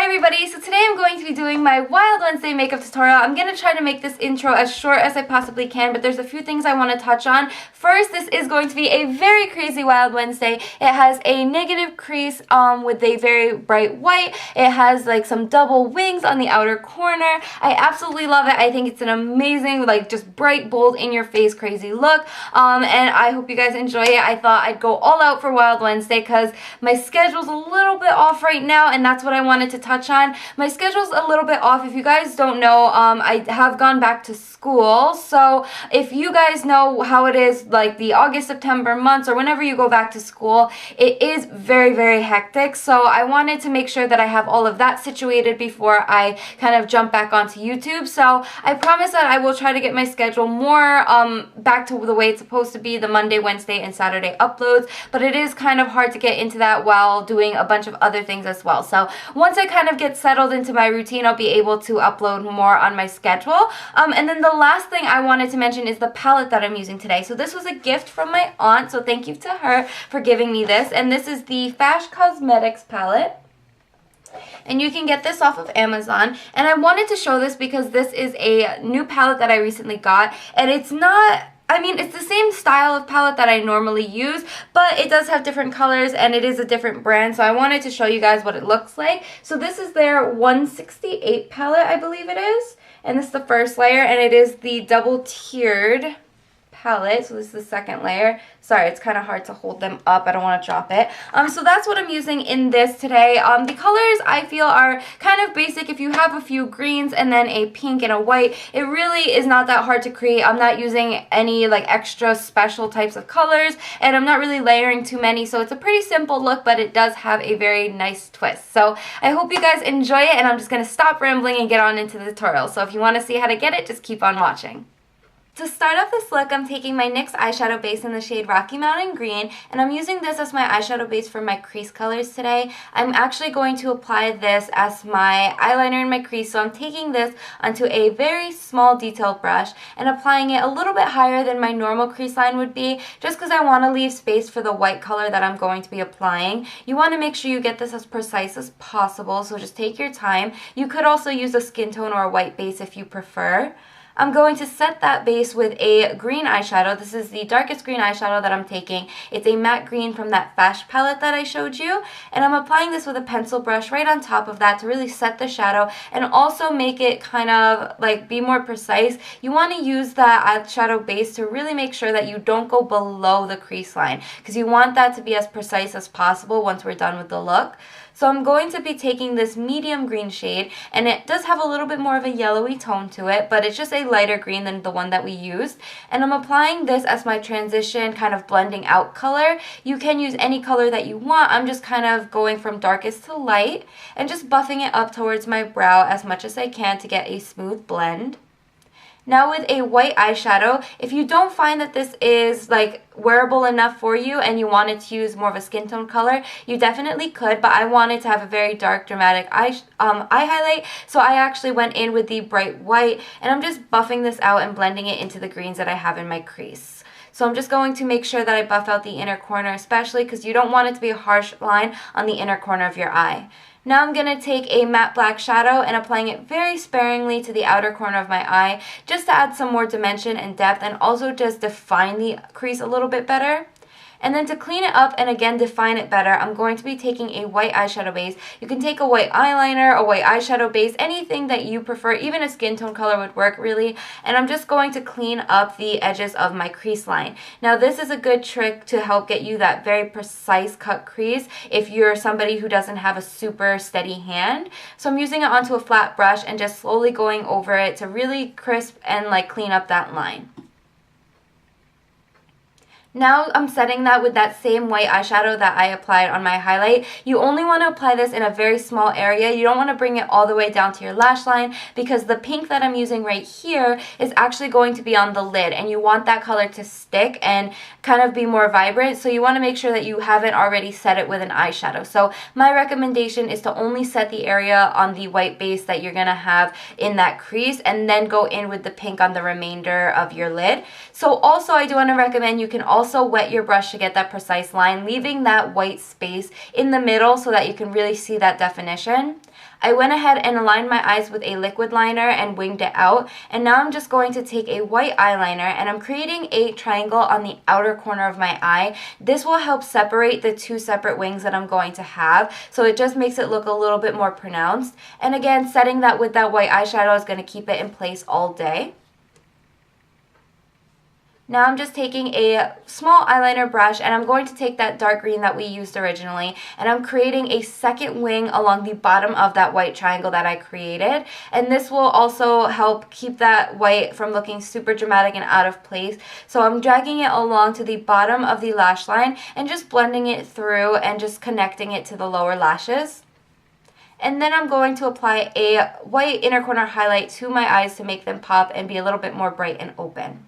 everybody, so today I'm going to be doing my Wild Wednesday makeup tutorial. I'm going to try to make this intro as short as I possibly can, but there's a few things I want to touch on. First, this is going to be a very crazy Wild Wednesday. It has a negative crease with a very bright white. It has like some double wings on the outer corner. I absolutely love it. I think it's an amazing, like just bright, bold, in your face, crazy look. And I hope you guys enjoy it. I thought I'd go all out for Wild Wednesday because my schedule's a little bit off right now, and that's what I wanted to touch on. My schedule's a little bit off. If you guys don't know, I have gone back to school, so if you guys know how it is like the August, September months, or whenever you go back to school, it is very, very hectic. So I wanted to make sure that I have all of that situated before I kind of jump back onto YouTube. So I promise that I will try to get my schedule more back to the way it's supposed to be, the Monday, Wednesday, and Saturday uploads, but it is kind of hard to get into that while doing a bunch of other things as well. So once I kind of get settled into my routine, I'll be able to upload more on my schedule. And then the last thing I wanted to mention is the palette that I'm using today. So this was a gift from my aunt, so thank you to her for giving me this. And this is the Fash Cosmetics palette. And you can get this off of Amazon. And I wanted to show this because this is a new palette that I recently got. And it's not... I mean, it's the same style of palette that I normally use, but it does have different colors and it is a different brand, so I wanted to show you guys what it looks like. So this is their 168 palette, I believe it is, and this is the first layer, and it is the double-tiered palette. So this is the second layer. Sorry, it's kind of hard to hold them up. I don't want to drop it. So that's what I'm using in this today. The colors I feel are kind of basic. If you have a few greens and then a pink and a white, it really is not that hard to create. I'm not using any like extra special types of colors, and I'm not really layering too many, so it's a pretty simple look, but it does have a very nice twist. So I hope you guys enjoy it, and I'm just going to stop rambling and get on into the tutorial. So if you want to see how to get it, just keep on watching. To start off this look, I'm taking my NYX eyeshadow base in the shade Rocky Mountain Green, and I'm using this as my eyeshadow base for my crease colors today. I'm actually going to apply this as my eyeliner in my crease, so I'm taking this onto a very small detail brush and applying it a little bit higher than my normal crease line would be, just because I want to leave space for the white color that I'm going to be applying. You want to make sure you get this as precise as possible, so just take your time. You could also use a skin tone or a white base if you prefer. I'm going to set that base with a green eyeshadow. This is the darkest green eyeshadow that I'm taking. It's a matte green from that Fash palette that I showed you. And I'm applying this with a pencil brush right on top of that to really set the shadow and also make it kind of like be more precise. You want to use that eyeshadow base to really make sure that you don't go below the crease line, because you want that to be as precise as possible once we're done with the look. So I'm going to be taking this medium green shade, and it does have a little bit more of a yellowy tone to it, but it's just a lighter green than the one that we used. And I'm applying this as my transition kind of blending out color. You can use any color that you want. I'm just kind of going from darkest to light and just buffing it up towards my brow as much as I can to get a smooth blend. Now with a white eyeshadow, if you don't find that this is like wearable enough for you and you wanted to use more of a skin tone color, you definitely could, but I wanted to have a very dark, dramatic eye highlight, so I actually went in with the bright white, and I'm just buffing this out and blending it into the greens that I have in my crease. So I'm just going to make sure that I buff out the inner corner, especially because you don't want it to be a harsh line on the inner corner of your eye. Now I'm going to take a matte black shadow and applying it very sparingly to the outer corner of my eye, just to add some more dimension and depth, and also just define the crease a little bit better. And then to clean it up and again define it better, I'm going to be taking a white eyeshadow base. You can take a white eyeliner, a white eyeshadow base, anything that you prefer. Even a skin tone color would work really. And I'm just going to clean up the edges of my crease line. Now this is a good trick to help get you that very precise cut crease if you're somebody who doesn't have a super steady hand. So I'm using it onto a flat brush and just slowly going over it to really crisp and like clean up that line. Now I'm setting that with that same white eyeshadow that I applied on my highlight. You only want to apply this in a very small area. You don't want to bring it all the way down to your lash line, because the pink that I'm using right here is actually going to be on the lid, and you want that color to stick and kind of be more vibrant. So you want to make sure that you haven't already set it with an eyeshadow. So my recommendation is to only set the area on the white base that you're going to have in that crease, and then go in with the pink on the remainder of your lid. So also I do want to recommend you can also also wet your brush to get that precise line, leaving that white space in the middle so that you can really see that definition. I went ahead and aligned my eyes with a liquid liner and winged it out, and now I'm just going to take a white eyeliner and I'm creating a triangle on the outer corner of my eye. This will help separate the two separate wings that I'm going to have, so it just makes it look a little bit more pronounced. And again, setting that with that white eyeshadow is going to keep it in place all day. Now I'm just taking a small eyeliner brush and I'm going to take that dark green that we used originally and I'm creating a second wing along the bottom of that white triangle that I created. And this will also help keep that white from looking super dramatic and out of place. So I'm dragging it along to the bottom of the lash line and just blending it through and just connecting it to the lower lashes. And then I'm going to apply a white inner corner highlight to my eyes to make them pop and be a little bit more bright and open.